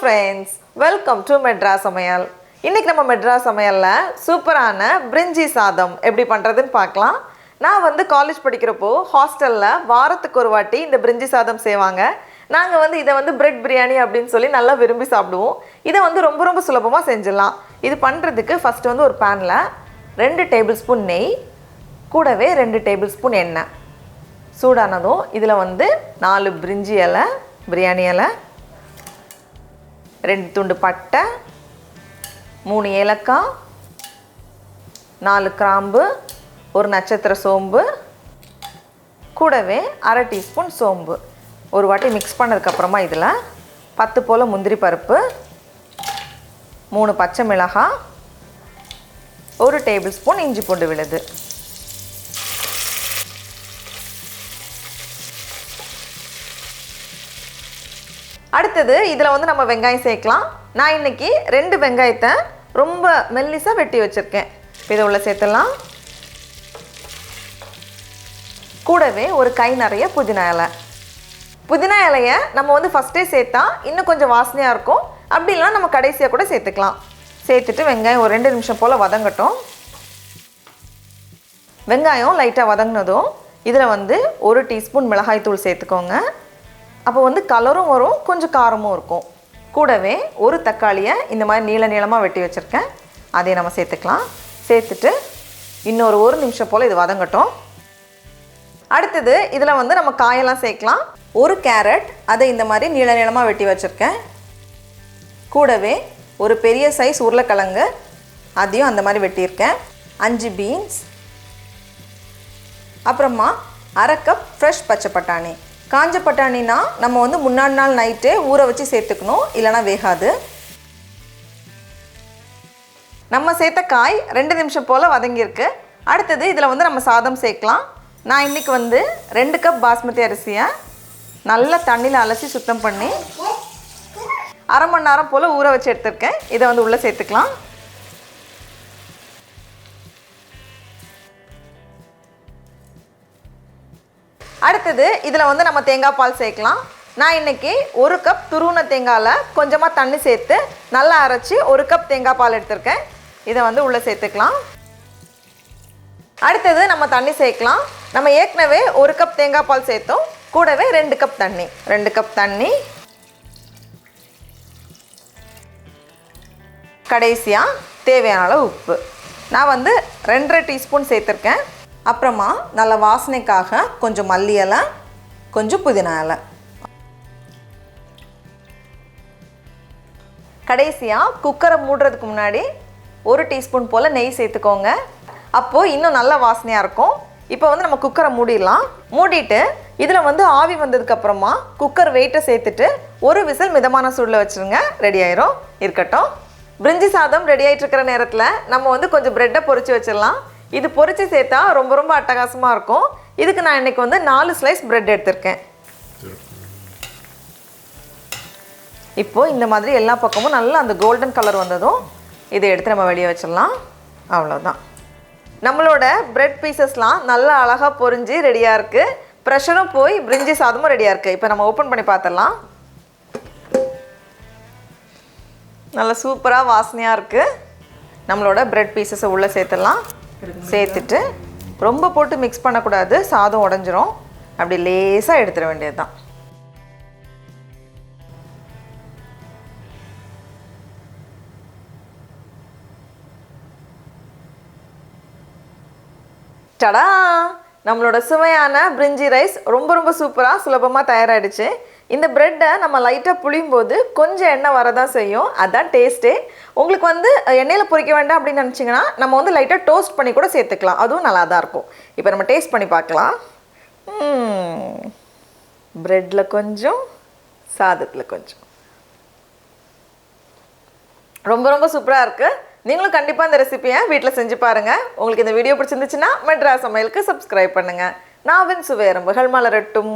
friends, welcome to Madras Samayal. இன்னைக்கு நம்ம Madras Samayalல சூப்பரான Brinji Sadam எப்படி பண்றதுன்னு பார்க்கலாம். நான் வந்து காலேஜ் படிக்கிறப்போ ஹாஸ்டல்ல வாரத்துக்கு ஒரு வாட்டி இந்த Brinji Sadam செய்வாங்க. நாங்க வந்து இத வந்து பிரெட் பிரியாணி அப்படினு சொல்லி நல்லா விரும்பி சாப்பிடுவோம். இத வந்து ரொம்ப சுலபமா செஞ்சிடலாம். இது பண்றதுக்கு ஃபர்ஸ்ட் வந்து ஒரு panல 2 டேபிள்ஸ்பூன் நெய் கூடவே 2 டேபிள்ஸ்பூன் எண்ணெய் சூடானதும் இதுல வந்து 4 பிரிஞ்சி இலை பிரியாணி இலை 2 துண்டு பட்டை 3 ஏலக்காய் 4 கிராம்பு 1 நட்சத்திர சோம்பு கூடவே 1/2 டீஸ்பூன் சோம்பு ஒரு வாட்டி மிக்ஸ் பண்ணதுக்கு அப்புறமா இதுல 10 போல முந்திரி பருப்பு 3 பச்சை மிளகாய் 1 டேபிள்ஸ்பூன் இஞ்சி பூண்டு விழுது அடுத்து இதல வந்து நம்ம வெங்காயம் சேர்க்கலாம் நான் இன்னைக்கு 2 வெங்காயத்தை ரொம்ப மெல்லிசா வெட்டி வச்சிருக்கேன் இத உள்ள சேர்த்தலாம் கூடவே ஒரு கை நிறைய புதினா இலையை நம்ம வந்து ஃபர்ஸ்டே சேர்த்தா இன்னும் கொஞ்சம் வாசனையா இருக்கும் அப்படி இல்லனா நம்ம கடைசியா கூட சேர்த்துக்கலாம் சேர்த்துட்டு வெங்காயம் ஒரு 2 நிமிஷம் போல வதங்கட்டும் வெங்காயம் லைட்டா வதங்கினதும் இதல வந்து 1 டீஸ்பூன் மிளகாய் தூள் சேர்த்துக்கோங்க அப்போ வந்து கலரும் வரும் கொஞ்சம் காரமும் இருக்கும் கூடவே ஒரு தக்காளியை இந்த மாதிரி நீளமா வெட்டி வச்சிருக்கேன் அதை நம்ம சேர்த்துக்கலாம் சேர்த்துட்டு இன்னொரு 1 நிமிஷம் போல இது வதங்கட்டும் அடுத்து இதல வந்து நம்ம காயெல்லாம் சேர்க்கலாம் ஒரு கேரட் அதை இந்த மாதிரி நீளமா வெட்டி வச்சிருக்கேன் கூடவே ஒரு பெரிய சைஸ் உருளைக்கிழங்கு அதையும் அந்த மாதிரி வெட்டி இருக்கேன் 5 பீன்ஸ் அப்புறமா 1/2 கப் ஃப்ரெஷ் பச்சை பட்டாணி காஞ்ச பட்டாணினா நம்ம வந்து முன்னாடி நாள் நைட்டே ஊற வச்சு சேர்த்துக்கணும் இல்லனா வேகாது நம்ம சேர்த்த காய் 2 நிமிஷம் போல வதங்கி இருக்கு அடுத்து இதல வந்து நம்ம சாதம் சேர்க்கலாம் நான் இன்னைக்கு வந்து 2 கப் பாஸ்மதி அரிசியை நல்ல தண்ணில அலசி சுத்தம் பண்ணி 1/2 மணி நேரம் போல ஊற வச்சு எடுத்துர்க்கேன் இத வந்து உள்ள சேர்த்துக்கலாம் அடுத்து இதல வந்து நம்ம தேங்காய் பால் சேர்க்கலாம் நான் இன்னைக்கு 1 கப் துருவன தேங்காய்ல கொஞ்சமா தண்ணி சேர்த்து நல்லா அரைச்சு 1 கப் தேங்காய் பால் எடுத்துர்க்கேன் இத வந்து உள்ள சேர்த்துக்கலாம் அடுத்து நம்ம தண்ணி சேர்க்கலாம் நம்ம ஏற்கனவே 1 கப் தேங்காய் பால் சேர்த்தோம் கூடவே 2 கப் தண்ணி கடைசியா தேவையான அளவு உப்பு நான் வந்து 2.5 டீஸ்பூன் சேர்த்திருக்கேன் அப்புறமா நல்ல வாசனைக்காக கொஞ்சம் மல்லி இலை கொஞ்சம் புதினா இலை கடைசியா குக்கரை மூடுறதுக்கு முன்னாடி 1 டீஸ்பூன் போல நெய் சேர்த்துக்கோங்க அப்போ இன்னும் நல்ல வாசனையா இருக்கும் இப்போ வந்து நம்ம குக்கரை மூடிடலாம் மூடிட்டு இதுல வந்து ஆவி வந்ததுக்கு அப்புறமா குக்கர் வெயிட்டை சேர்த்துட்டு ஒரு விசில் மிதமான சூடுல வச்சிருங்க ரெடி ஆயிரும் இருக்கட்டும் பிரிஞ்சி சாதம் ரெடி ஆயிட்டு இருக்கிற நேரத்துல நம்ம வந்து கொஞ்சம் பிரெட்டை பொரிச்சு வச்சிடலாம் இது பொரிச்சு சேர்த்தா ரொம்ப அட்டகாசமா இருக்கும் இதுக்கு நான் இன்னைக்கு வந்து 4 ஸ்லைஸ் பிரெட் எடுத்துர்க்கேன் இப்போ இந்த மாதிரி எல்லா பக்கமும் நல்லா அந்த கோல்டன் கலர் வந்ததும் இதை எடுத்து நம்ம வெளியே வச்சிடலாம் அவ்வளவுதான் நம்மளோட பிரெட் பீசஸ்லாம் நல்லா அழகா பொரிஞ்சு ரெடியா இருக்கு பிரஷரும் போய் பிரிஞ்சி சாதமும் ரெடியா இருக்கு இப்போ நம்ம ஓபன் பண்ணி பார்த்தறலாம் நல்ல சூப்பரா வாசனையா இருக்கு நம்மளோட பிரெட் பீசஸை உள்ள சேர்த்தலாம் சேர்த்துட்டு ரொம்ப போட்டு மிக்ஸ் பண்ணக்கூடாது சாதம் உடைஞ்சிரும் அப்படி லேசா எடுத்துற வேண்டியதுதான் டடா நம்மளோட சுவையான பிரிஞ்சி ரைஸ் ரொம்ப சூப்பரா சுலபமா தயாராயிடுச்சு இந்த பிரெட்டை நம்ம லைட்டா புளியும் போது கொஞ்சம் எண்ணெய் வரதா செய்யும் அதான் டேஸ்டே உங்களுக்கு வந்து எண்ணெயில பொரிக்க வேண்டாம் அப்படி நினைச்சீங்கன்னா நம்ம வந்து லைட்டா டோஸ்ட் பண்ணி கூட சேர்த்துக்கலாம் அதுவும் நல்லா தான் இருக்கும் இப்போ நம்ம டேஸ்ட் பண்ணி பார்க்கலாம் பிரெட்ல கொஞ்சம் சாதத்துல கொஞ்சம் ரொம்ப சூப்பரா இருக்கு நீங்களும் கண்டிப்பா இந்த ரெசிபியை வீட்ல செஞ்சு பாருங்க உங்களுக்கு இந்த வீடியோ பிடிச்சிருந்துச்சுன்னா மெட்ராஸ் சமையலுக்கு சப்ஸ்கிரைப் பண்ணுங்க நாவின் சுவை எறும்புகள் மலரட்டும்